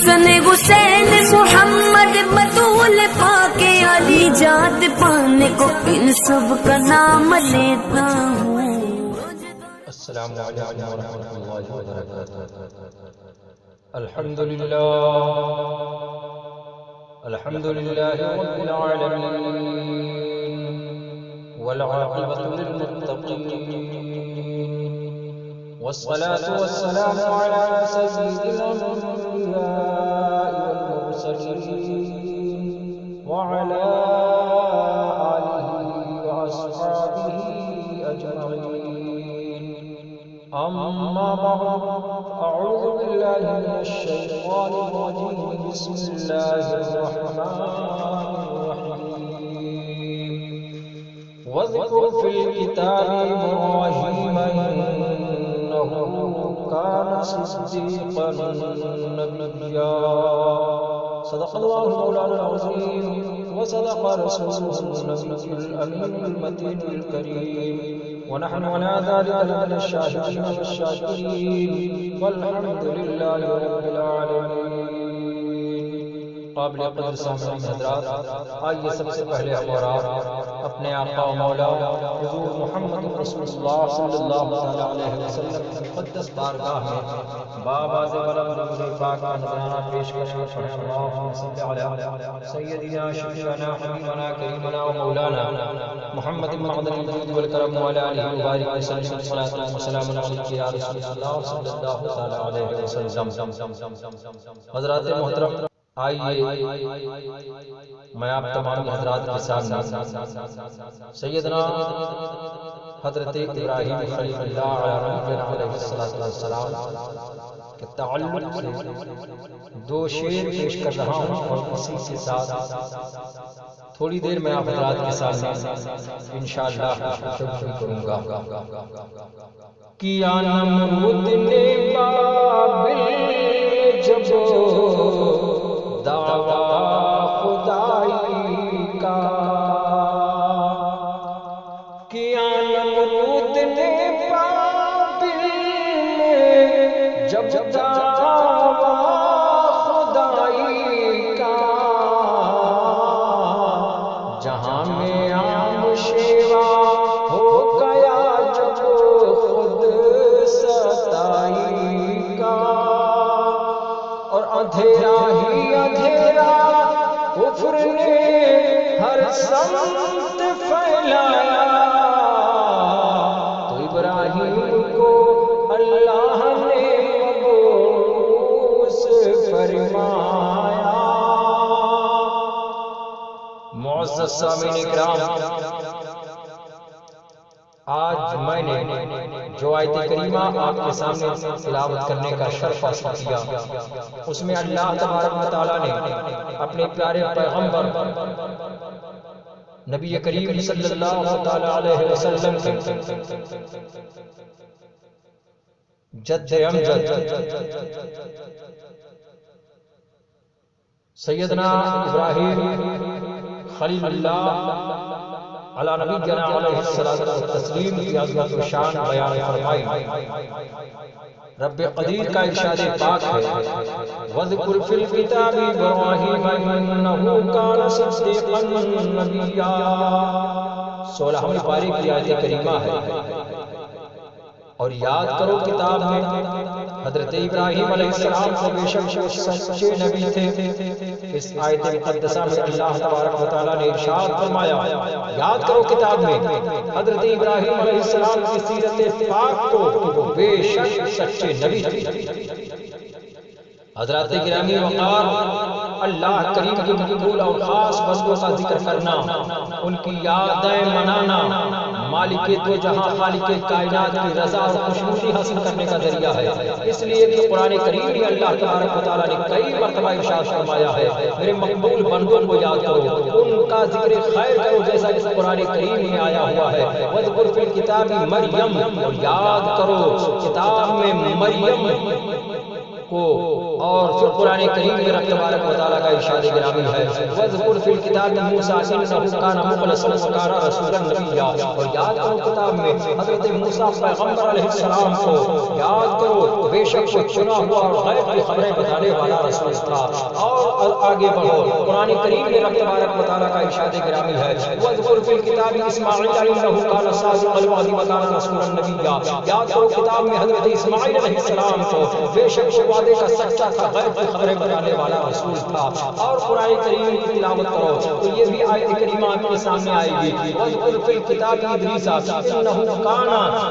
حسن حسین محمد بطول پاک علی جات پانے کو ان سب کا نام لیتا ہوں. السلام علیکم ورحمۃ اللہ وبرکاتہ. الحمد للہ رب العالمین والعاقبۃ للمتقین والصلاة والسلام على سيد الأنبياء والمرسلين وعلى آله وأصحابه أجمعين. أما بعد، أعوذ بالله من الشيطان الرجيم. بسم الله الرحمن الرحيم. واذكر في الكتاب إبراهيم كان صديقا نبيا. صدق الله مولانا العظيم وصدق رسوله النبي الأمين المتين الكريم، ونحن على ذلك لمن الشاهدين والشاكرين، والحمد لله رب العالمين. قابل قدر سامعین حضرات، آئیے سب سے پہلے ہم اور آپ اپنے آقا و مولا حضور محمد رسول اللہ صلی اللہ علیہ وسلم کی مقدس بارگاہ میں بآواز بلند درود پاک کا نذرانہ پیش کریں. اللہم صل علی سیدنا شفیعنا حبیبنا کریمنا و مولانا محمد معدن الجود والکرم وعلی آلہ وبارک وسلم. صلاۃ و سلام علیک یا رسول اللہ صلی اللہ علیہ وسلم. حضرات محترم، آئیے میں آپ تمام حضرات کے سامنے سیدنا حضرت ابراہیم خلیل اللہ علیہ السلام کے تعلق سے دو شعر پیش کر رہا ہوں، اور اسی کے ساتھ تھوڑی دیر میں آپ حضرات کے سامنے انشاءاللہ شروع کروں گا. کیا نمرود نے بابل جب دعویٰ خدائی کا، کیا نمرود نے بابل میں جب دعویٰ خدائی کا، جہاں میں عام شیوا ہو گیا جب خود ستائی کا، اور اندھیرا ہی اندھیرا کفر نے ہر سمت پھیلایا، تو ابراہیم کو اللہ نے مبعوث فرمایا. معزز سامعین اکرام، آج میں نے جو آیت کریمہ آپ کے سامنے تلاوت کرنے کا شرف حاصل کیا، اس میں اللہ تبارک و تعالیٰ نے اپنے پیارے پیغمبر نبی کریم صلی اللہ علیہ وسلم کے جد امجد سیدنا ابراہیم خلیل اللہ علی نبی جنا علیہ السلام کی عظمت و شان بیان فرمائی. رب قدیر کا ارشاد پاک ہے، وَاذْكُرْ فِي الْكِتَابِ إِبْرَاهِيمَ إِنَّهُ كَانَ صِدِّيقًا نَبِيًّا. 16ویں پارے کی آیت کریمہ ہے. اور یاد کرو کتاب میں حضرت ابراہیم علیہ السلام کو بے شک وہ سچے نبی تھے. اس آیت مقدسہ میں اللہ تبارک و تعالیٰ نے ارشاد فرمایا، یاد کرو کتاب میں حضرت ابراہیم علیہ السلام کی سیرت پاک کو وہ بے شک سچے نبی تھے. حضرات گرامی وقار، اللہ کریم کی مقبول اور خاص بندوں کا ذکر کرنا، ان کی یادیں منانا، مالک دو جہاں خالق کائنات کی رضا اور خوشنودی حاصل کرنے کا ذریعہ ہے. اس لیے کہ قرآن کریم میں اللہ تبارک و تعالیٰ نے کئی مرتبہ ارشاد فرمایا ہے، میرے مقبول بندوں کو یاد کرو، ان کا ذکر خیر کرو، جیسا کہ قرآن کریم میں آیا ہوا ہے. وَاذْكُرْ فِي الْكِتَابِ مَرْيَمَ، اور یاد کرو کتاب میں مریم کو اور پھر قرآن کریم میں رب تبارک و تعالیٰ کا ارشاد گرامی ہے وَاذْكُرْ فِي الْكِتَابِ مُوسَىٰ إِنَّهُ كَانَ مُخْلَصًا وَكَانَ رَسُولًا نَبِيًّا۔ اور یاد کرو کتاب میں حضرت موسیٰ پیغمبر علیہ السلام کو یاد کرو، بے شک وہ چنا ہوا اور غیب کی خبریں بتانے والا رسول تھا۔ اور آگے بڑھو، قرآن کریم میں رب تبارک و تعالیٰ کا ارشاد گرامی ہے وَاذْكُرْ فِي الْكِتَابِ إِسْمَاعِيلَ إِنَّهُ كَانَ صَادِقَ الْوَعْدِ وَكَانَ رَسُولًا نَبِيًّا۔ یاد کرو کتاب میں حضرت اسماعیل علیہ السلام کو بے شک وہ وعدے کا سچا تھا، غیب کی خبریں بتانے والا رسول تھا۔ اور قرآن کریم کی تلاوت کرو تو یہ بھی آیت کریمہ آپ کے سامنے آئے گی وَاذْكُرْ فِي الْكِتَابِ إِدْرِيسَ إِنَّهُ كَانَ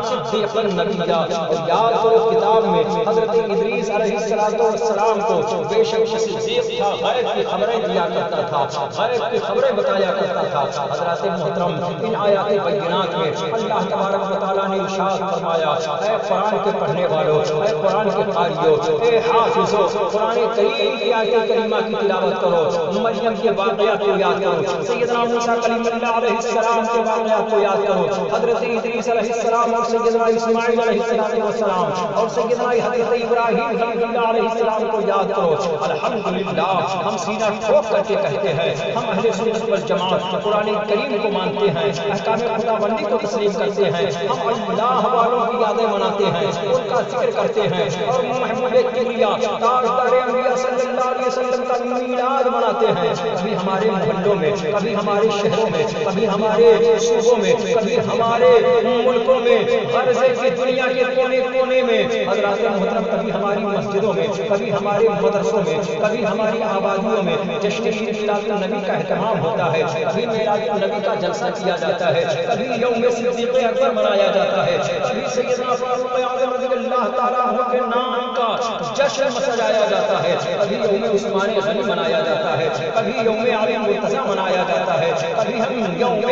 صِدِّيقًا نَبِيًّا۔ اور یاد کرو کتاب میں حضرت ادریس علیہ السلام کو بے شک صدیق تھا، غیب کی خبریں دیا کرتا تھا، غیب کی خبریں بتایا کرتا تھا۔ حضرات محترم، ان آیات بینات میں اللہ تبارک و تعالیٰ نے ارشاد فرمایا اے قرآن کے پڑھنے والوں، اے قرآن کے قاریوں، اے حافظوں، قرآن کریم کی آیت کریمہ کی تلاوت کرو، مریم کے واقعات کو یاد کرو، سیدنا موسیٰ کلیم اللہ علیہ السلام کے واقعات کو یاد کرو، حضرت ادریس علیہ السلام اور سیدنا اسماعیل علیہ السلام اور سیدنا حضرت ابراہیم خلیل اللہ علیہ السلام کو یاد کرو۔ الحمدللہ ہم سینہ ٹھوک کر کے کہتے ہیں ہم اہل سنت والجماعت قرآن کریم کو مانتے ہیں، احکام خدا بندی کو تسلیم کرتے ہیں، ہم اللہ والوں کی یادیں مناتے ہیں، ان کا ذکر کرتے ہیں، اور محمود کبریا تاجدار انبیاء صلی اللہ علیہ وسلم کا میلاد مناتے ہیں۔ کبھی ہمارے محلوں میں، کبھی ہمارے شہروں میں، کبھی ہمارے صوبوں میں، کبھی ہمارے ملکوں میں، غرض کی دنیا کے کونے کونے میں حضرات محترم، کبھی ہماری مسجدوں میں، کبھی ہمارے مدرسوں میں، کبھی ہماری آبادیوں میں جشن میلاد النبی کا اہتمام ہوتا ہے، کبھی میلاد النبی کا جلسہ کیا جاتا ہے، کبھی یوم صدیق اکبر منایا جاتا ہے، کبھی سیدنا فاروق اعظم رضی اللہ تعالیٰ عنہ کے نام کا جشن سجایا جاتا ہے، کبھی یوم عثمان غنی منایا جاتا ہے، کبھی یوم علی مرتضیٰ منایا جاتا ہے، کبھی ہم یوم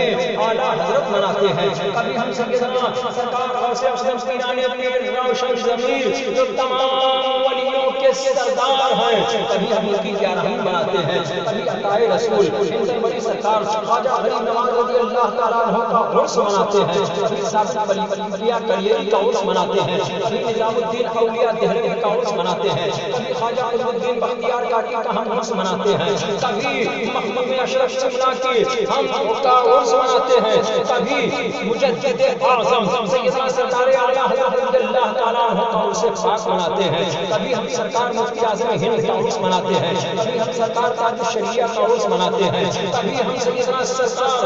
اعلیٰ حضرت مناتے ہیں، کبھی ہم سیدنا سرکار غوث اعظم پیران پیر روشن ضمیر جو تمام ولیوں کے سردار ہیں، کبھی ہم ان کی گیارہویں مناتے ہیں، کبھی عطائے رسول ہند بڑی سرکار خواجہ غریب نواز رضی اللہ تعالیٰ عنہ کا عرس مناتے ہیں، کبھی ثابت بلیہ کریری کا عرس مناتے ہیں، کبھی نظام الدین اولیاء دہلوی کا عرس مناتے ہیں، کبھی خواجہ قطب الدین بختیار کاکی کا ہم عرس مناتے ہیں، کبھی مخدوم اشرف شملہ کی ہم کا عرس مناتے ہیں، کبھی مجدد اعظم سیدنا سرکار اعلیٰ حضرت رضی اللہ تعالیٰ عنہ کا عرس پاک مناتے ہیں، کبھی ہم سرکار مفتی اعظم ہند کا عرس مناتے ہیں، کبھی ہم سرکار تاج الشریعہ کا عرس مناتے ہیں، کبھی ہم سیدنا سرکار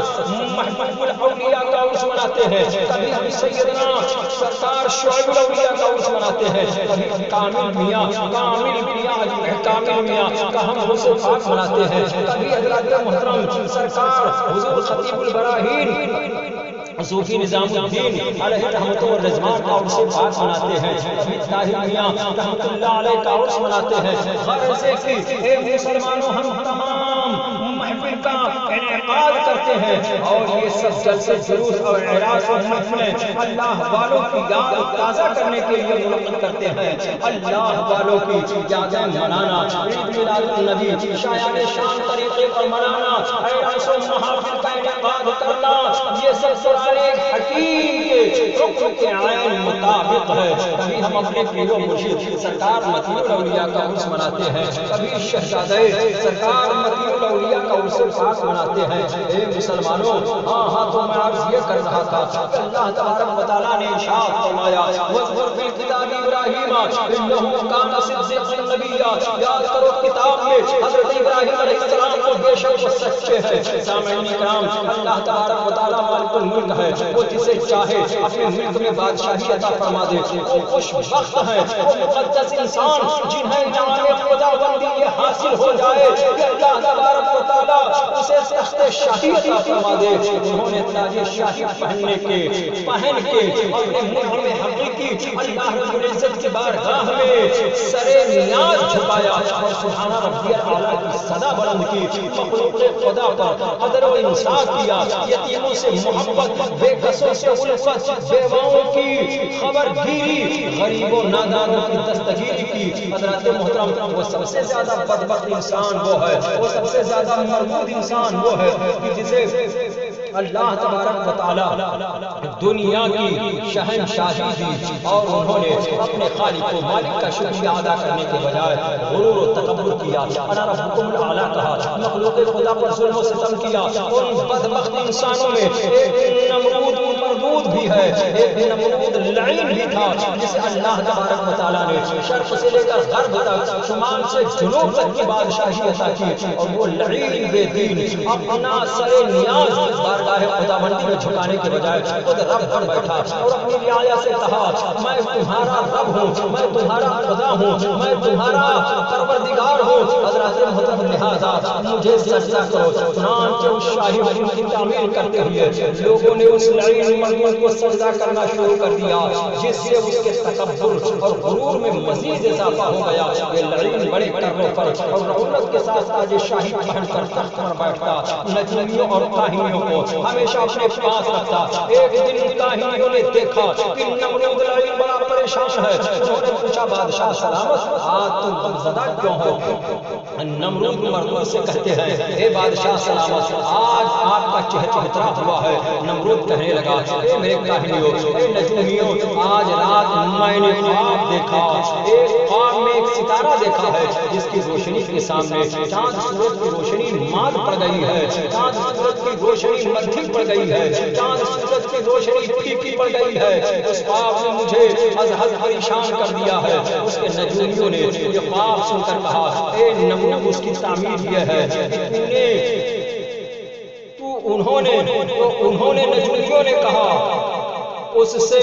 محبوب الاولیاء کا عرس مناتے ہیں، کبھی ہم سیدنا سرکار شعیب الاولیاء کا عرس مناتے ہیں، کبھی کامل میاں کا ہم عرس پاک مناتے ہیں، کبھی حضرات محترم سرکار حضور خطیب البراہین صوفی نظام الدین علیہ رحمت و رضوان کا عرس پاک مناتے ہیں، کبھی طاہر میاں رحمت اللہ علیہ کا عرس مناتے ہیں۔ غرض ہے کہ اے مسلمانوں، ہم تمام محفل کا انعقاد کرتے ہیں، اور یہ سب جلسے جلوس اور اعراض و محفلیں اللہ والوں کی یاد تازہ کرنے کے لیے منعقد کرتے ہیں۔ اللہ والوں کی یادیں منانا، عید میلاد النبی شایان شان طریقے پر منانا، اعراض و محافل کا انعقاد کرنا، یہ سب قرآن حکیم کے حکم کے عین مطابق ہے۔ کبھی ہم اپنے پیر و مرشد سرکار متین الاولیاء کا عرس مناتے ہیں، کبھی شہزادہ سرکار متین الاولیاء کا عرس پاک مناتے ہیں۔ اے مسلمانوں، ہاں تو میں عرض یہ کر رہا تھا کہ اللہ تبارک و تعالیٰ نے ارشاد فرمایا وَاذْكُرْ فِي الْكِتَابِ إِبْرَاهِيمَ إِنَّهُ كَانَ صِدِّيقًا نَبِيًّا۔ یاد کرو کتاب میں حضرت ابراہیم علیہ السلام کو بے شک وہ سچے ہیں۔ سامعین کرام، اللہ تبارک و تعالیٰ مالک الملک ہے، وہ جسے چاہے اپنے ملک میں بادشاہی عطا فرما دے، وہ خوش بخت ہے، وہ مقدس انسان جنہیں انعام خداوندی یہ حاصل ہو جائے کہ اللہ تبارک و تعالیٰ اسے تخت شاہی عطا فرما دے، انہوں نے تاج شاہی پہن کے اپنے ملک میں حقیقی اللہ رب العزت کی بارگاہ میں سر نیاز جھکایا اور سبحان ربی الاعلیٰ کی صدا بلند کی، مخلوق خدا پر قدر و انصاف کیا، یتیموں سے محبت، بے کسوں سے الفت، بیواؤں کی خبر گیری، غریب و ناداروں کی دستگیری کی۔ حضرات محترم، وہ سب سے زیادہ بدبخت انسان وہ ہے، وہ سب سے زیادہ مربوط انسان وہ ہے کہ جسے اللہ تبارک و تعالی دنیا کی شہنشاہی دی اور انہوں نے اپنے خالق و مالک کا شکریہ ادا کرنے کے بجائے غرور و تکبر کیا، انا ربکم الاعلی کہا، مخلوق خدا پر ظلم و ستم کیا۔ ان بدبخت انسانوں میں ایک نمرود مردود بھی ہے، ایک نمرود لعین بھی تھا، جسے اللہ تبارک و تعالیٰ نے شرق سے لے کر غرب تک، شمال سے جنوب تک کی بادشاہی عطا کی، اور وہ لعین بے دین اپنا سر نیاز بارگاہ خداوندی میں جھکانے کے بجائے خود رب بن بیٹھا اور اپنی رعایا سے کہا میں تمہارا رب ہوں، میں تمہارا خدا ہوں، میں تمہارا پروردگار ہوں، حضرات محترم لہذا مجھے سجدہ کرو۔ چنانچہ اس شاہی محل کی تعمیر کرتے ہوئے لوگوں نے اس لعین مردود کو سجدہ کرنا شروع کر دیا، جس سے اس کے تکبر اور غرور میں مزید اضافہ ہو گیا۔ یہ لعین بڑے کرنوں پر اور رعونت کے ساتھ تاج شاہی پہن کر تخت پر بیٹھتا، نجمیوں اور کاہنیوں کو ہمیشہ اپنے پاس رکھتا۔ ایک دن کاہنیوں نے دیکھا کہ نمرود لعین بڑا پریشان ہے، انہوں نے پوچھا بادشاہ سلامت آج تم غمزدہ کیوں ہو؟ نمرود مردود سے کہتے ہیں اے بادشاہ سلامت آج آپ کا چہرہ اترا ہوا ہے۔ نمرود کہنے لگا اے میرے کاہنیوں، اے نجومیوں، آج رات میں نے خواب دیکھا، ایک خواب میں ایک ستارہ دیکھا ہے جس کی روشنی کے سامنے چاند سورج کی روشنی ماد پڑ گئی ہے، چاند سورج کی روشنی مدھی پڑ گئی ہے، چاند سورج کی روشنی پھیکی پڑ گئی ہے۔ اس خواب نے مجھے از حد پریشان کر دیا ہے۔ اس کے نجومیوں نے یہ خواب سن کر کہا اے نمرود اس کی تعمیر یہ ہے انہوں نے نجومیوں نے کہا اس سے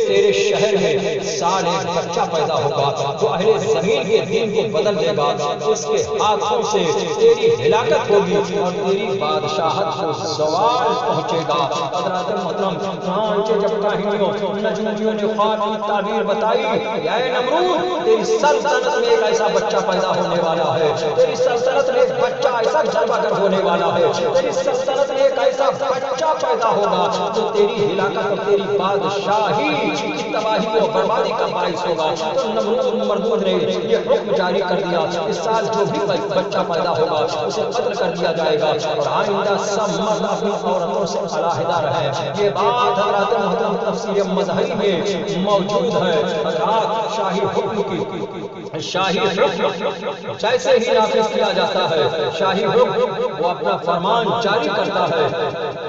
تیرے شہر میں سال ایک بچہ پیدا ہوگا جو اہل زمین کے دین کو بدل دے گا، اس کے ہاتھوں سے تیری ہلاکت ہوگی اور تیری بادشاہت کو زوال پہنچے گا۔ حضرات محترم چنانچہ جب کاہنیوں نجومیوں نے خواب کی تعبیر بتائی، اے نمرود تیری سلطنت میں ایک ایسا بچہ پیدا ہونے والا ہے، تیری سلطنت میں ایک بچہ ایسا جلوہ گر ہونے والا ہے، تیری سلطنت میں ایک ایسا بچہ پیدا ہوگا جو تیری ہلاکت اور تیری بادشاہی کی تباہی و بربادی کا باعث ہوگا۔ تو نمرود مردود نے یہ حکم جاری کر دیا اس سال جو بھی بچہ پیدا ہوگا اسے قتل کر دیا جائے گا اور آئندہ سب مرد اپنی عورتوں سے علیحدہ رہے۔ یہ بات حضرات محترم تفسیر مظہری میں موجود ہے۔ حضرات شاہی حکم کی شاہی حکم جیسے ہی نافذ کیا جاتا ہے، شاہی حکم وہ اپنا فرمان جاری کرتا ہے،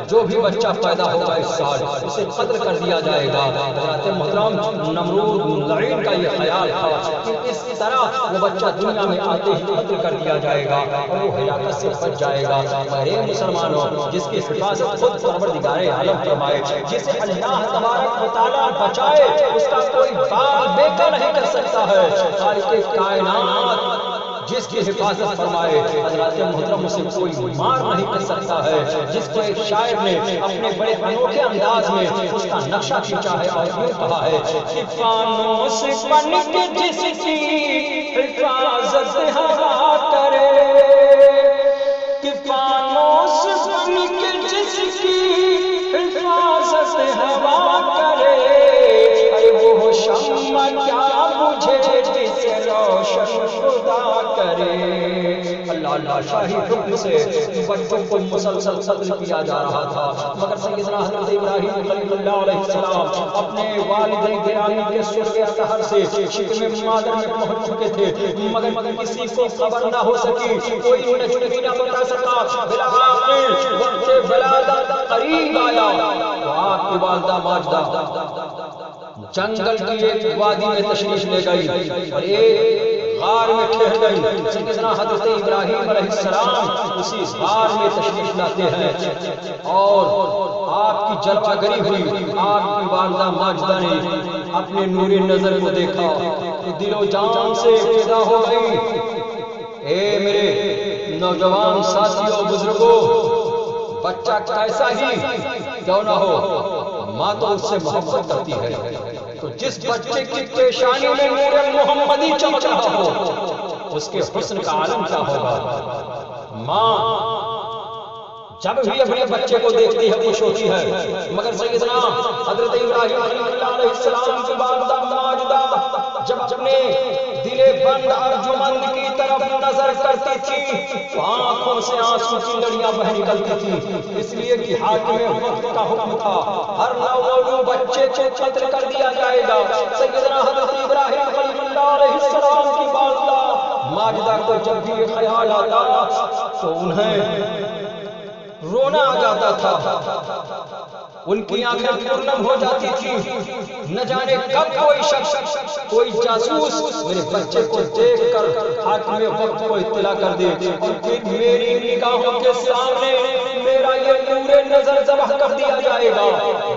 جو بھی بچہ پیدا ہوگا اس سال اسے قتل کر دیا جائے گا۔ حضرات محترم نمرود لعین کا یہ خیال تھا کہ اس طرح وہ بچہ دنیا میں آتے ہی قتل کر دیا جائے گا اور وہ ہلاکت سے بچ جائے گا۔ اے مسلمانوں، جس کی حفاظت خود پروردگار عالم فرمائے، جسے اللہ تبارک و تعالیٰ بچائے، اس کا کوئی باپ بیٹا نہیں کر سکتا ہے۔ خالق کائنات جس کی حفاظت فرمائے، حضرات محترم اسے کوئی مار نہیں کر سکتا ہے۔ جس کو ایک شاعر نے اپنے بڑے انوکھے انداز میں اس کا نقشہ کھینچا ہے اور یوں کہا ہے کہ فانوس بن کے جس کی حفاظت ہوا کرے، کہ فانوس بن کے جس کی حفاظت ہوا کرے، ارے وہ شمع کیا بجھے جسے روشن خدا کرے۔ اللہ اللہ، شاہی حکم سے بچوں کو مسلسل قتل کیا جا رہا تھا، مگر سیدنا حضرت ابراہیم خلیل اللہ علیہ السلام اپنے والدین گرامی کے سرگ اطہر سے شکم مادر میں پہنچ چکے تھے، مگر کسی کو خبر نہ ہو سکی، کوئی نجومی نہ بتا سکا۔ بالآخر وقت ولادت قریب آیا تو آپ کی والدہ ماجدہ جنگل کی ایک وادی میں تشریف لے گئی اور ایک غار میں ٹھہر گئی۔ سیدنا حضرت ابراہیم علیہ السلام اسی غار میں تشریف لاتے ہیں اور آپ کی جلوہ گری ہوئی آپ کی والدہ ماجدہ نے اپنے نور نظر کو دیکھا تو دل و جان سے فدا ہو گئی۔ اے میرے نوجوان ساتھیوں بزرگوں، بچہ کیسا ہی کیوں نہ ہو، ماں تو اس سے محبت کرتی ہے، تو جس بچے کی پیشانی میں نور محمدی چمک رہا ہو اس کے حسن کا عالم کیا ہوگا۔ ماں جب بھی اپنے بچے کو دیکھتی ہے خوش ہوتی ہے، مگر سیدنا حضرت ابراہیم علیہ السلام کی والدہ ماجدہ جب اپنے دل بند ارجمند کی طرف نظر کرتی تھی تو آنکھوں سے آنسو کی لڑیاں بہ نکلتی تھی، اس لیے کہ حاکم وقت کا حکم تھا ہر نوولود بچے کو قتل کر دیا جائے گا۔ سیدنا حضرت ابراہیم خلیل اللہ علیہ السلام کی والدہ ماجدہ کو جب بھی یہ خیال آتا تو انہیں رونا آ جاتا تھا، ان کی آنکھیں پرنم ہو جاتی تھی، نہ جانے کب کوئی شخص کوئی جاسوس میرے بچے کو دیکھ کر حاکم وقت کو اطلاع کر دے اور پھر میری نگاہوں کے سامنے میرا یہ نور نظر ذبح کر دیا جائے گا۔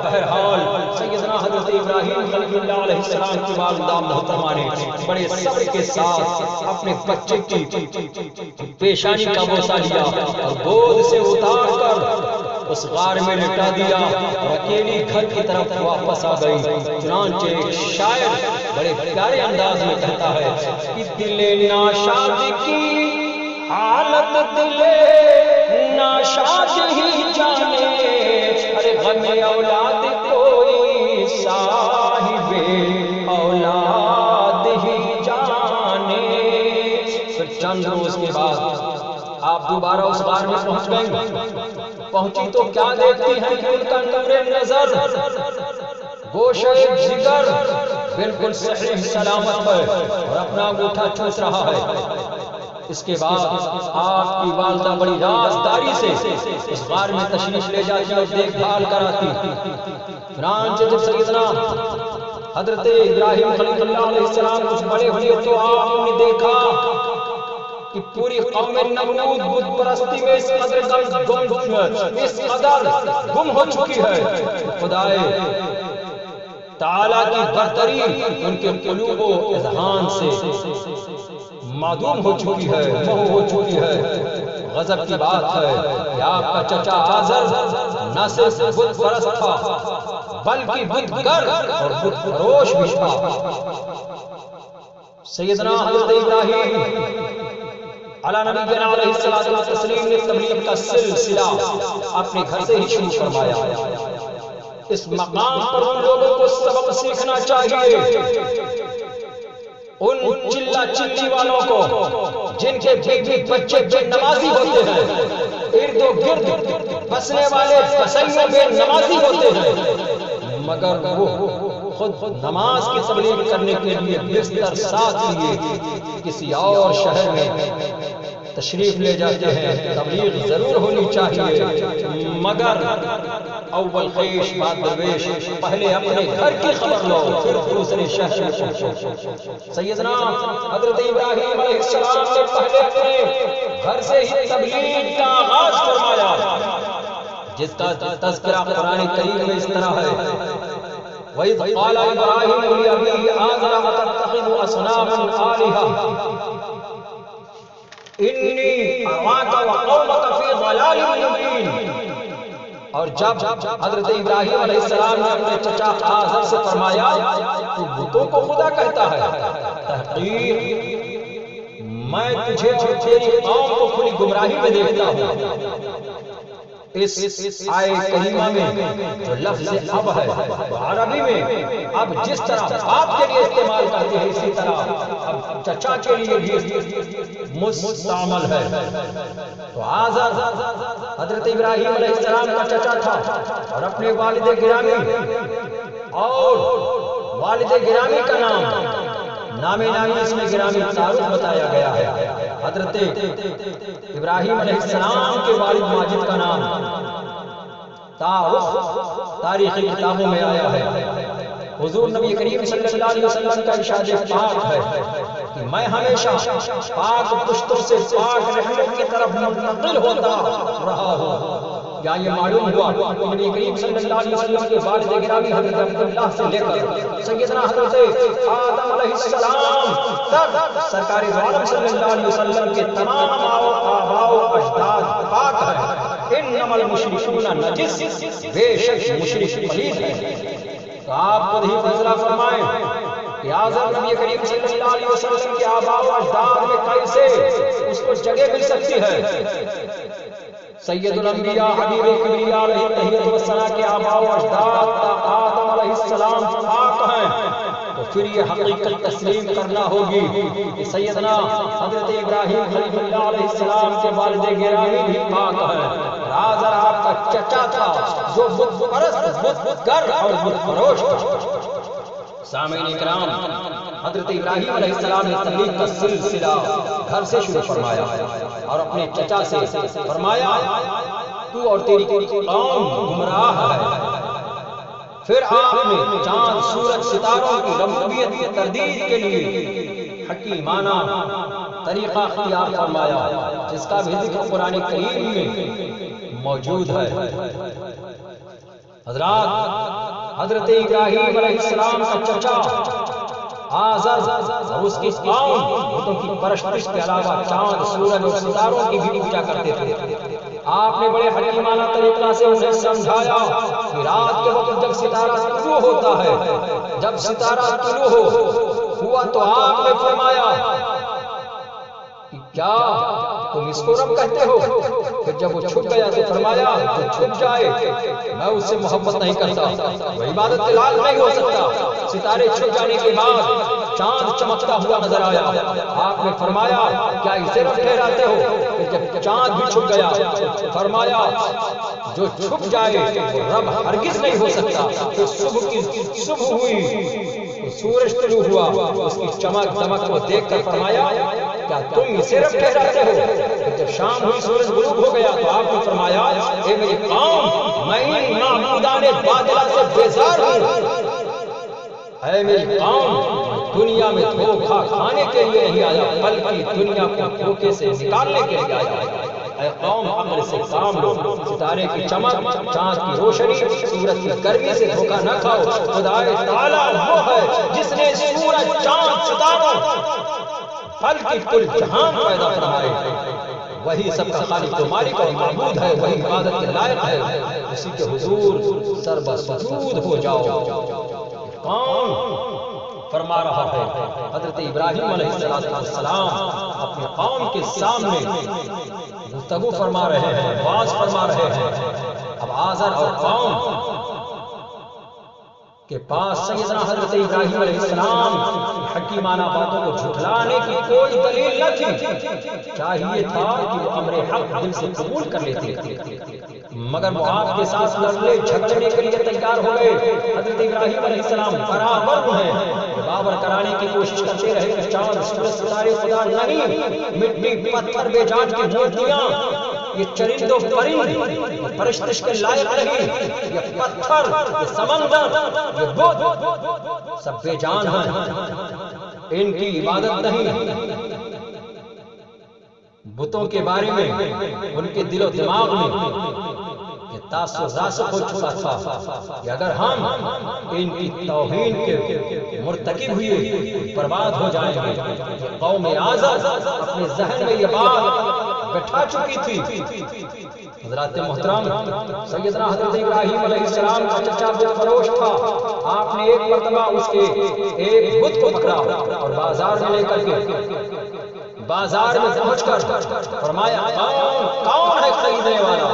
بہرحال سیدنا حضرت ابراہیم خلیل اللہ علیہ السلام کی والدہ محترمہ نے بڑے صبر کے ساتھ اپنے بچے کی پیشانی کا بوسہ لیا اور گود سے اتار کر اس غار میں لٹا دیا اور اکیلی گھر کی طرف واپس آ گئی۔ چنانچہ ایک شاعر بڑے پیارے انداز میں کہتا ہے کہ دل ناشاد کی حالت دل ناشاد ہی جانے، ارے غم اولاد کوئی صاحب اولاد ہی جانے۔ پھر چند روز کے بعد آپ دوبارہ اس غار میں پہنچ گئے، پہنچی تو کیا دیکھتی ہیں کہ ان کا نور نظر گوشہ جگر بالکل صحیح سلامت ہے اور اپنا انگوٹھا چوس رہا ہے۔ اس کے بعد آپ کی والدہ بڑی رازداری سے اس غار میں تشریف لے جاتی اور دیکھ بھال کراتی۔ چنانچہ جب سیدنا حضرت ابراہیم خلیل اللہ علیہ السلام کچھ بڑے ہوئے تو آپ نے دیکھا کہ پوری قوم نمرود بت پرستی میں اس قدر گم ہو چکی ہے، خدائے تعالیٰ کی برتری ان کے قلوب و اذہان سے معدوم ہو چکی ہے، محو ہو چکی ہے۔ غضب کی بات ہے کہ آپ کا چچا آزر نہ صرف بت پرست تھا بلکہ بت گر اور بت فروش بھی تھا۔ سیدنا حضرت ابراہیم علی نبینا علیہ الصلوۃ والتسلیم نے تبلیغ کا سلسلہ اپنے گھر سے ہی شروع فرمایا۔ اس مقام پر ان لوگوں کو سبق سیکھنا چاہیے، ان چلا چلی والوں کو جن کے بیٹے بچے بے نمازی ہوتے ہیں، ارد و گرد بسنے والے بسیوں بے نمازی ہوتے ہیں، مگر وہ خود نماز کی تبلیغ کرنے کے لیے بستر ساتھ لیے کسی اور شہر میں تشریف لے جاتے ہیں۔ تبلیغ ضرور ہونی چاہیے، مگر اول خیش بعد درویش، پہلے اپنے گھر کی خبر لو پھر دوسرے شہر میں پہنچو۔ سیدنا حضرت ابراہیم علیہ السلام نے پہلے اپنے گھر سے ہی تبلیغ کا آغاز فرمایا، جس کا تذکرہ قرآن کریم میں اس طرح ہے: وَإِذْ قَالَ إِبْرَاهِيمُ لِأَبِيهِ آزَرَ أَتَتَّخِذُ أَصْنَامًا آلِهَةً إِنِّي أَرَاكَ وَقَوْمَكَ فِي ضَلَالٍ مُبِينٍ۔ اور جب حضرت ابراہیم علیہ السلام نے اپنے چچا آزر سے فرمایا تو بتوں کو خدا کہتا ہے، تحقیق میں تجھے اور تیری قوم کو کھلی گمراہی میں دیکھتا ہوں۔ اس آئے کریمہ میں جو لفظ اب ہے تو عربی میں اب جس طرح باپ کے لیے استعمال کرتے ہیں اسی طرح اب چچا کے لیے بھی مستعمل ہے۔ تو آزر حضرت ابراہیم علیہ السلام کا چچا تھا اور اپنے والد گرامی اور والد گرامی کا نام نامی اس میں گرامی تعارف بتایا گیا ہے۔ حضرت ابراہیم علیہ السلام کے والد ماجد کا نام تعارف تاریخی کتابوں میں آیا ہے۔ حضور نبی کریم صلی اللہ علیہ وسلم کا ارشاد پاک ہے کہ میں ہمیشہ پاک پشتوں سے پاک رحمت کی طرف منتقل ہوتا رہا ہوں۔ یا یہ معلوم ہوا کہ نبی کریم صلی اللہ علیہ وسلم کے والد گرامی حضرت عبداللہ سے لے کر سیدنا حضرت آدم علیہ السلام تک سرکار دو عالم صلی اللہ علیہ وسلم کے تمام آباء و اجداد پاک ہیں۔ انما المشرکون نجس، بے شک مشرک پلید ہیں۔ تو آپ خود ہی فیصلہ فرمائیں کہ آزر نبی کریم صلی اللہ علیہ وسلم کے آباء و اجداد میں کیسے اس کو جگہ مل سکتی ہے؟ سید الانبیاء حبیب الکبریاء علیہ التحیۃ والثناء کے آباء و اجداد آدم علیہ السلام پاک ہیں، تو پھر یہ حقیقت تسلیم کرنا ہوگی کہ سیدنا حضرت ابراہیم خلیل اللہ علیہ السلام کے والد گرامی بھی پاک ہیں، اور آزر آپ کا چچا تھا جو بت پرست، بت گر اور بت فروش تھا۔ سامعین اکرام، حضرت ابراہیم علیہ السلام نے تبلیغ کا سلسلہ گھر سے شروع فرمایا اور اپنے چچا سے فرمایا تو اور تیری قوم گمراہ ہے۔ پھر آپ نے چاند سورج ستاروں کی ربوبیت کی تردید کے لیے حکیمانہ طریقہ اختیار فرمایا، جس کا بھی ذکر قرآن کریم میں موجود ہے۔ حضرات، حضرت ابراہیم علیہ السلام کا چچا آزر اور اس کی قوم بتوں کی پرستش کے علاوہ چاند سورج اور ستاروں کی بھی پوجا کرتے تھے۔ آپ نے بڑے حکیمانہ طریقہ سے انہیں سمجھایا کہ رات کے وقت جب ستارہ طلوع ہوتا ہے، جب ستارہ طلوع ہوا تو آپ نے فرمایا کہ کیا تم اس کو رب کہتے ہو؟ پھر جب وہ چھپ گیا تو فرمایا جو چھپ جائے میں اس سے محبت نہیں کرتا، وہ عبادت کے لائق نہیں ہو سکتا۔ ستارے چھپ جانے کے بعد چاند چمکتا ہوا نظر آیا، آپ نے فرمایا کیا اسے رب ٹھہراتے ہو؟ پھر جب چاند بھی چھپ گیا فرمایا جو چھپ جائے وہ رب ہرگز نہیں ہو سکتا۔ پھر صبح ہوئی تو سورج طلوع ہوا، اس کی چمک دمک کو دیکھ کر فرمایا کیا تم اسے رب ٹھہراتے ہو؟ پھر جب شام ہوئی سورج غروب ہو گیا تو آپ نے فرمایا اے میری قوم میں ان معبودان باطلہ سے بیزار ہوں، اے میری قوم دنیا میں دھوکہ کھانے کے لیے نہیں آیا بلکہ دنیا کو دھوکے سے نکالنے کے لیے آیا۔ اے قوم عقل سے کام لو، ستارے کی چمک، چاند کی روشنی، سورج کی گرمی سے دھوکہ نہ کھاؤ۔ خدائے تعالیٰ وہ ہے جس نے سورج، چاند، ستاروں، پھل کی کل جہان پیدا فرمائے، وہی سب کا خالق و مالک اور معبود ہے، وہی عبادت کے لائق ہے، اسی کے حضور سربسجود ہو جاؤ۔ کون فرما رہا ہے؟ حضرت ابراہیم علیہ السلام اپنے قوم کے سامنے گفتگو فرما رہے ہیں، واعظ فرما رہے ہیں۔ اب آزر اور قوم کے پاس سیدنا حضرت ابراہیم علیہ السلام حکیمانہ باتوں کو جھٹلانے کی کوئی دلیل نہ تھی، چاہیے تھا کہ وہ امر حق دل سے قبول کر لیتے، مگر وہ آپ کے ساتھ لڑنے جھگڑنے کے لیے تیار ہو گئے۔ حضرت ابراہیم علیہ السلام برابر ہیں، برابر کرانے کی کوشش کرتے رہے کہ چاند سورج ستارے خدا نہیں، مٹی پتھر بے جان کی مورتیاں، یہ چرند و پرند یہ پرستش کے لائق نہیں، یہ پتھر، یہ سمندر، یہ بت سب بے جان ہیں، ان کی عبادت نہیں۔ بتوں کے بارے میں ان کے دل و دماغ میں یہ تاثر راسخ ہو چکا تھا کہ اگر ہم ان کی توہین کے مرتکب ہوئے برباد ہو جائیں گے۔ یہ قوم آزر اپنے ذہن میں یہ بات بٹھا چکی تھی۔ حضرات محترم، سیدنا حضرت ابراہیم علیہ السلام کا چچا بت فروش تھا۔ آپ نے ایک مرتبہ اس کے ایک بت کو پکڑا اور بازار میں لے کر کے بازار میں پہنچ کر فرمایا کون ہے خریدنے والا؟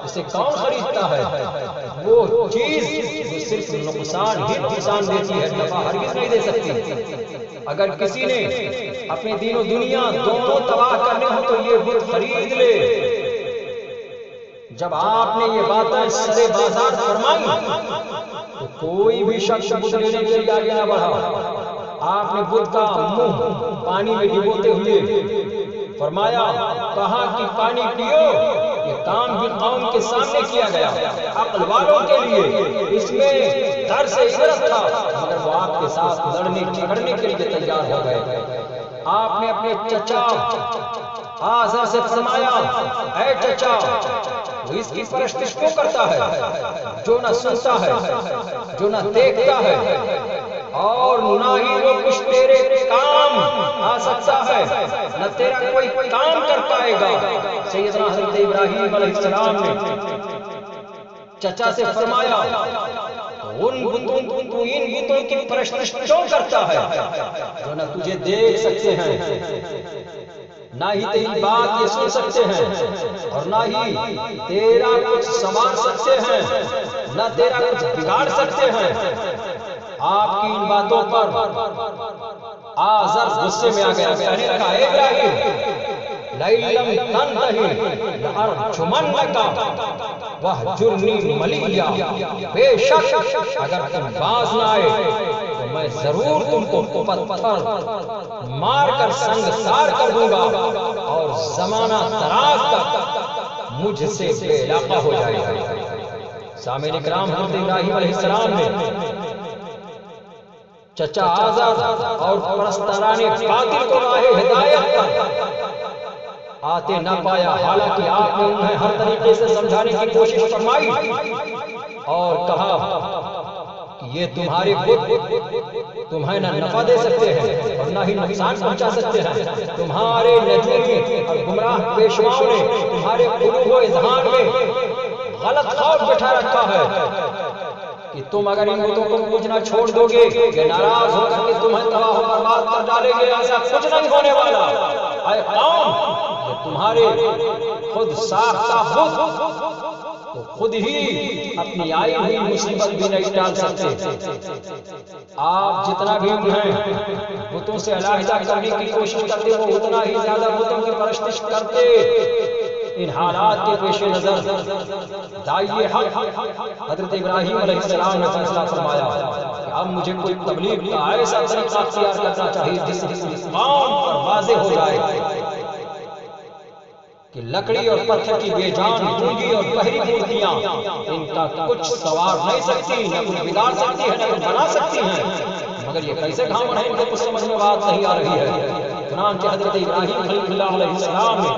اسے کون خریدتا ہے؟ وہ چیز جو صرف نقصان ہی نقصان دیتی ہے، نفع ہرگز نہیں دے سکتی۔ اگر کسی نے اپنے دین و دنیا دونوں تباہ کرنے ہو تو یہ بت خرید لے۔ جب آپ نے یہ باتیں سرے بازار فرمائی تو کوئی بھی شخص بت لینے کے لیے آگے نہ بڑھا۔ آپ نے بت کا منہ پانی میں ڈبوتے ہوئے فرمایا کہا کہ پانی پیو۔ یہ کام بھی قوم کے سامنے کیا گیا، عقل والوں کے لیے اس میں درس عبرت تھا، مگر وہ آپ کے ساتھ لڑنے جھگڑنے کے لیے تیار ہو گئے۔ آپ نے اپنے چچا آزر سے فرمایا اے چچا وہ اس کی پرستش کیوں کرتا ہے جو نہ سنتا ہے، جو نہ دیکھتا ہے، اور نہ ہی وہ کچھ تیرے کام آ سکتا ہے، نہ تیرا کوئی کام کر پائے گا۔ سیدنا حضرت ابراہیم علیہ السلام نے چچا سے فرمایا ان بتوں کی پرستش کیوں کرتا ہے جو نہ تجھے دیکھ سکتے ہیں، نہ ہی تیری بات یہ سن سکتے ہیں، اور نہ ہی تیرا کچھ سنوار سکتے ہیں، نہ تیرا کچھ بگاڑ سکتے ہیں۔ آپ کی ان باتوں پر آزر غصے میں آ گیا، کہنے لگا اے ابراہیم لَئِن تَنْتَهِ لَأَرْجُمَنَّكَ وَاهْجُرْنِي مَلِيًّا، بے شک اگر تم باز نہ آئے تو میں ضرور تم کو پتھر مار کر سنگسار کر دوں گا اور زمانہ دراز تک مجھ سے بے علاقہ ہو جائے گا۔ سامعین کرام، حضرت ابراہیم علیہ السلام نے چچا آزر اور پرستاران باطل کو راہ ہدایت پر آتے نہ پایا، حالانکہ آپ نے انہیں ہر طریقے سے سمجھانے کی کوشش فرمائی اور کہا کہ یہ تمہارے بت تمہیں نہ نفع دے سکتے ہیں اور نہ ہی نقصان پہنچا سکتے ہیں۔ تمہارے نجومی اور گمراہ پیشواؤں نے تمہارے قلوب و اذہان میں غلط خوف بٹھا رکھا ہے کہ تم اگر ان بتوں کو پوجنا چھوڑ دو گے یہ ناراض ہو کر کے تمہیں تباہ و برباد کر ڈالیں گے، ایسا کچھ نہیں ہونے والا۔ اے قوم، یہ تمہارے خود ساختہ بت تو خود ہی اپنی آئی ہوئی مصیبت بھی نہیں ٹال سکتے۔ آپ جتنا بھی انہیں بتوں سے علیحدہ کرنے کی کوشش کرتے وہ اتنا ہی زیادہ بتوں کی پرستش کرتے۔ ان حالات کے پیش نظر داعی حق حضرت ابراہیم علیہ السلام نے فیصلہ فرمایا کہ اب مجھے کوئی تبلیغ کا ایسا طریقہ اختیار کرنا چاہیے جس سے قوم پر واضح ہو جائے کہ لکڑی اور پتھر کی بے جان گونگی اور بہری مورتیاں ان کا کچھ سوار نہیں سکتی، نہ کچھ بگاڑ سکتی ہے، نہ کچھ بنا سکتی ہیں۔ مگر یہ کیسے کام ہے، ان کو کچھ سمجھ میں بات نہیں آ رہی ہے۔ چنانچہ حضرت ابراہیم خلیل اللہ علیہ السلام نے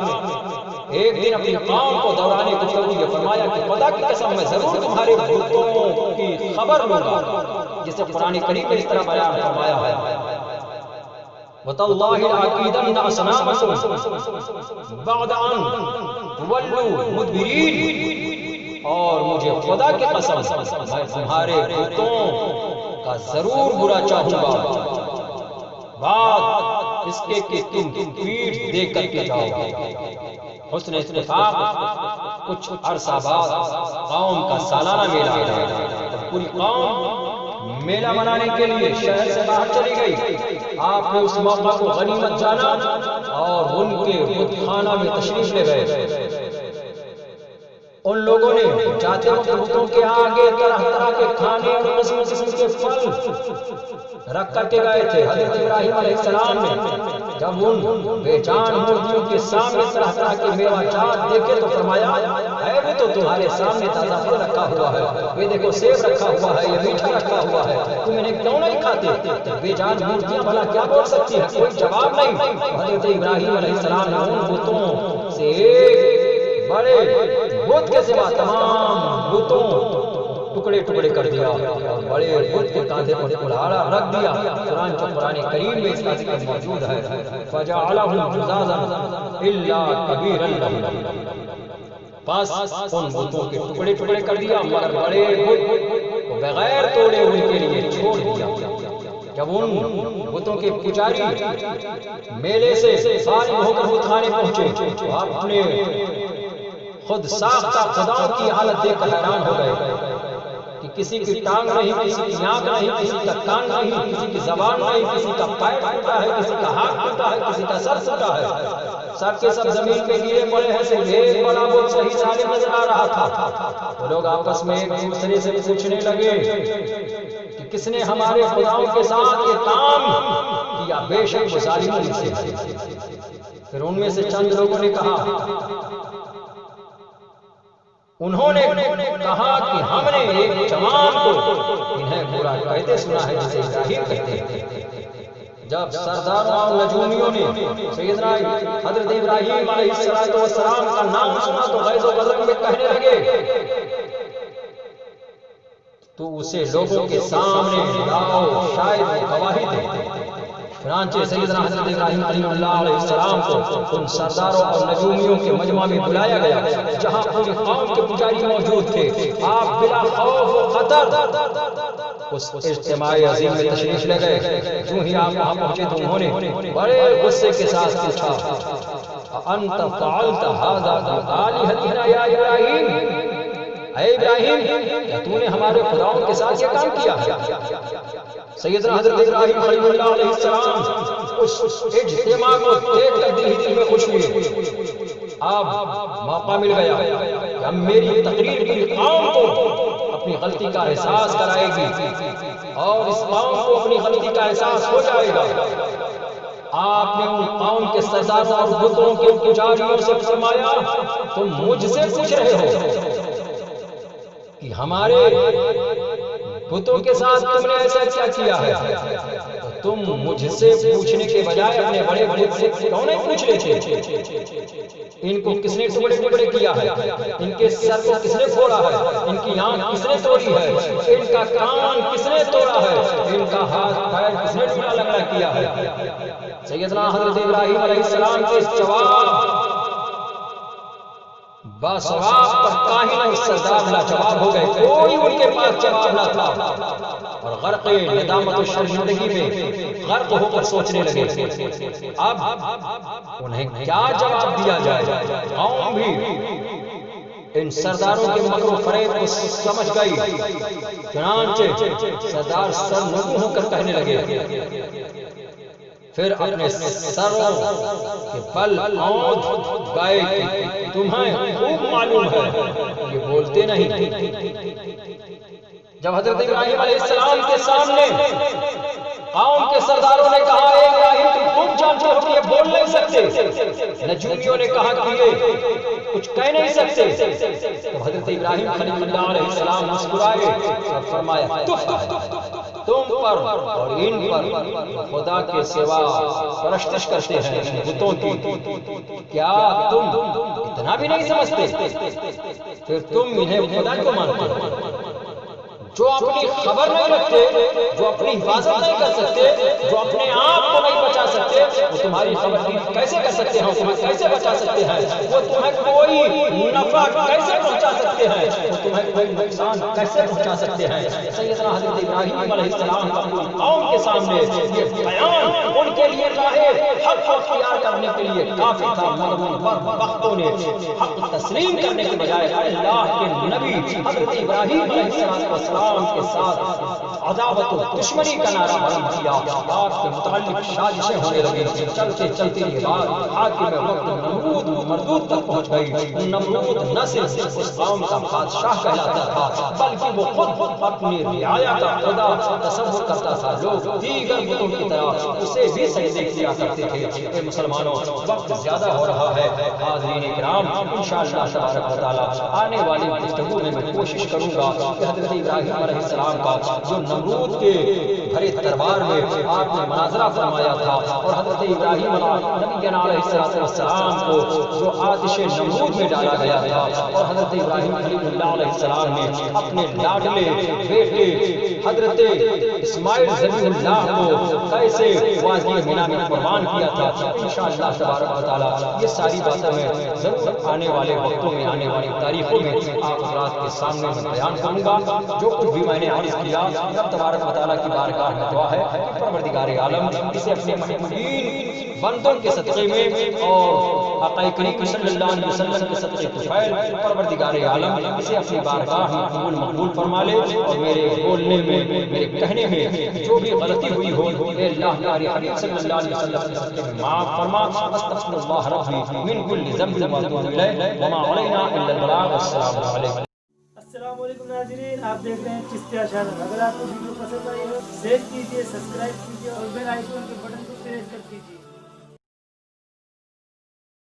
ایک دن اپنی قوم کو دورانے کو یہ فرمایا کہ خدا کی قسم میں ضرور تمہارے بتوں کی خبر لوں گا، جسے قرآن کریم میں اس طرح بیان فرمایا ہے وَتَاللَّهِ لَأَكِيدَنَّ أَصْنَامَكُمْ بَعْدَ أَن تُوَلُّوا مُدْبِرِينَ، اور مجھے خدا کی قسم میں تمہارے بتوں کا ضرور برا چاہوں گا بعد اس کے کہ تم پیٹھ دے کر کے جاؤ۔ حسن اتفاق کچھ عرصہ بعد قوم کا سالانہ میلہ آیا۔ جب پوری قوم میلہ منانے کے لیے شہر سے باہر چلی گئی، آپ نے اس موقع کو غنیمت جانا اور ان کے بت خانہ میں تشریف لے گئے۔ ان لوگوں نے جاتے وقت بتوں کے آگے طرح طرح کے کھانے اور قسم قسم کے پھل رکھ کر کے گئے تھے۔ حضرت ابراہیم علیہ السلام نے جب ان بے جان مورتیوں کے سامنے طرح طرح کے میوہ جات دیکھے تو فرمایا اے وہ تو تمہارے سامنے تازہ پھل رکھا ہوا ہے، یہ دیکھو سیب رکھا ہوا ہے، یہ میٹھا رکھا ہوا ہے، تم انہیں کیوں نہیں کھاتے؟ بے جان مورتیاں بھلا کیا بول سکتی ہیں؟ کوئی جواب نہیں۔ حضرت ابراہیم علیہ السلام نے ان بتوں سے ایک بڑے بت کے سوا تمام بتوں ٹکڑے ٹکڑے کر دیا اور بڑے بت کے کاندھے پر کلہاڑا رکھ دیا۔ چنانچہ قرآن کریم میں اس کا ذکر موجود ہے فَجَعَلَهُمْ جُذَاذًا إِلَّا كَبِيرًا لَهُمْ، پس ان بتوں کے ٹکڑے ٹکڑے کر دیا مگر بڑے بت کو بغیر توڑے ان کے لیے چھوڑ دیا۔ جب ان بتوں کے پجاری میلے سے فارغ ہو کر بت خانے پہنچے تو آپ نے خود ساختہ خدا کی حالت دیکھ کر حیران ہو گئے کہ کسی کی ٹانگ نہیں، کسی کی آنکھ نہیں، کسی کا کان نہیں، کسی کی زبان نہیں، کسی کا پیر ٹوٹا ہے، کسی کا ہاتھ ٹوٹا ہے، کسی کا سر ٹوٹا ہے، سب کے سب زمین پہ گرے پڑے ہیں، صرف ایک بڑا بت صحیح سالم نظر آ رہا تھا۔ وہ لوگ آپس میں ایک دوسرے سے پوچھنے لگے کہ کس نے ہمارے خداؤں کے ساتھ یہ کام کیا؟ بے شک وہ ظالموں میں سے ہے۔ پھر ان میں سے چند لوگوں نے کہا، انہوں نے کہا کہ ہم نے ایک جوان کو انہیں برا کہتے سنا ہے جسے ابراہیم کہتے ہیں۔ جب سرداروں اور نجومیوں نے سیدنا حضرت ابراہیم علیہ السلام کا نام سنا تو غیظ و غضب میں کہنے لگے تو اسے لوگوں کے سامنے لاؤ، شاید وہ گواہی دے۔ چنانچہ سیدنا حضرت ابراہیم علیہ السلام کو ان سرداروں اور نجومیوں کے مجمع میں بلایا گیا جہاں پوری قوم کے پجاری موجود تھے۔ آپ بلا خوف و خطر اس اجتماع عظیم میں تشریف لے گئے۔ جو ہی آپ وہاں پہنچے تو انہوں نے بڑے غصے کے ساتھ پوچھا انت فعلت هذا بآلهتنا یا ابراہیم، اے ابراہیم کیا تو نے ہمارے خداؤں کے ساتھ یہ کام کیا ہے؟ سیدنا حضرت ابراہیم خلیل اللہ علیہ السلام اس اجتماع کو دیکھ کر دل میں خوش ہوئے. اب موقع مل گیا کہ اب میری تقریر کی قوم کو اپنی غلطی کا احساس کرائے گی اور اس قوم کو اپنی غلطی کا احساس ہو جائے گا. آپ نے ان قوم کے سرداروں اور بتوں کے پجاریوں سے فرمایا تم مجھ سے پوچھ رہے ہو کہ ہمارے بتوں کے ساتھ تم نے ایسا کیا کیا ہے؟ تو تم مجھ سے پوچھنے کے بجائے اپنے بڑے بڑے سے کیوں نہیں پوچھ رہے تھے؟ ان کو کس نے ٹکڑے ٹکڑے کیا ہے؟ ان کے سر کو کس نے پھوڑا ہے؟ ان کی آنکھ کس نے توڑی ہے؟ ان کا کان کس نے توڑا ہے؟ ان کا ہاتھ پیر کس نے ٹکڑا لگڑا کیا ہے؟ سیدنا حضرت ابراہیم علیہ السلام کے جواب باسواب پر کاہن اور سردار لاجواب ہو گئے. کوئی ان کے پاس جواب نہ تھا اور غرق ندامت و شرمندگی میں غرق ہو کر سوچنے لگے اب انہیں کیا جواب دیا جائے. قوم بھی ان سرداروں کے مکر و فریب کو سمجھ گئی. چنانچہ سردار سرنگو ہو کر کہنے لگے پھر اپنے سروں کے بل اونٹ گائے کہ تمہیں خوب معلوم ہے یہ بولتے نہیں. جب حضرت ابراہیم علیہ السلام کے سامنے قوم کے سرداروں نے کہا اے ابراہیم تم خوب جانتے ہو کہ یہ بول نہیں سکتے. نجومیوں نے کہا کہ یہ کچھ کہہ نہیں سکتے. تو حضرت ابراہیم خلیل اللہ علیہ السلام مسکرائے اور فرمایا تم پر اور ان پر خدا کے سوا پرستش کرتے ہیں بتوں کی، کیا تم اتنا بھی نہیں سمجھتے؟ پھر تم انہیں خدا کو مانتے ہو؟ جو اپنی خبر نہیں رکھتے، جو اپنی حفاظت نہیں کر سکتے، جو اپنے آپ کو نہیں بچا سکتے، وہ تمہاری خبر کیسے کر سکتے ہیں؟ تمہیں کیسے بچا سکتے ہیں؟ وہ تمہیں کوئی نفع کیسے پہنچا سکتے ہیں؟ وہ تمہیں کوئی نقصان کیسے پہنچا سکتے ہیں؟ سیدنا حضرت ابراہیم علیہ السلام کا قوم کے سامنے یہ بیان ان کے لیے راہ حق اختیار کرنے کے لیے کافی تھا، مگر ان بدبختوں نے حق تسلیم کرنے کے بجائے اللہ کے نبی حضرت ابراہیم علیہ السلام کے ساتھ عداوت و دشمنی کا نعرہ بلند کیا. آپ کے متعلق سازشیں ہونے لگی. چلتے چلتے یہ بات حاکم وقت نمرود مردود تک پہنچ گئی. نمرود نہ صرف اس قوم کا بادشاہ کہلاتا تھا بلکہ وہ خود اپنی رعایا کا خدا تصور کرتا تھا. لوگ دیگر بتوں کی طرح اسے بھی سجدے کیا کرتے تھے. اے مسلمانوں، وقت زیادہ ہو رہا ہے. حاضرین کرام، انشاءاللہ تبارک و تعالی آنے والی گفتگو میں میں کوشش کروں گا کہ حضرت ابراہیم علیہ السلام کا جو نمرود کے بھرے دربار میں آپ نے مناظرہ فرمایا تھا اور حضرت ابراہیم نبی علیہ السلام کو جو آتش نمرود میں ڈالا گیا تھا اور حضرت ابراہیم خلیل اللہ علیہ السلام نے اپنے لاڈلے بیٹے حضرت اسماعیل ذبیح اللہ کو کیسے وادی مینا میں قربان کیا تھا، انشاءاللہ تبارک و تعالی یہ ساری باتیں میں ضرور آنے والے وقتوں میں، آنے والی تاریخوں میں آپ حضرات کے سامنے میں بیان کروں گا. جو کچھ بھی میں نے عرض کیا رب تبارک و تعالیٰ کی بارگاہ میں دعا ہے کہ پروردگار عالم اسے اپنے محبوبین بندوں کے صدقے میں اور آقا کریم صلی اللہ علیہ وسلم کے صدقے طفیل پروردگار عالم اسے اپنی بارگاہ میں قبول مقبول فرما لے اور میرے بولنے میں، میرے کہنے میں جو بھی غلطی ہوئی ہو اے اللہ پیارے حبیب صلی اللہ علیہ وسلم کے صدقے میں معاف فرما. استغفر اللہ ربی من کل ذنب واتوب الیہ وما علینا الا البلاغ. السلام علیکم. السلام علیکم ناظرین، آپ دیکھ رہے ہیں چشتیہ چینل. اگر آپ کو ویڈیو پسند آئی ہو شیئر کیجیے، سبسکرائب کیجیے اور بیل آئیکن کے بٹن کو پریس کر دیجیے.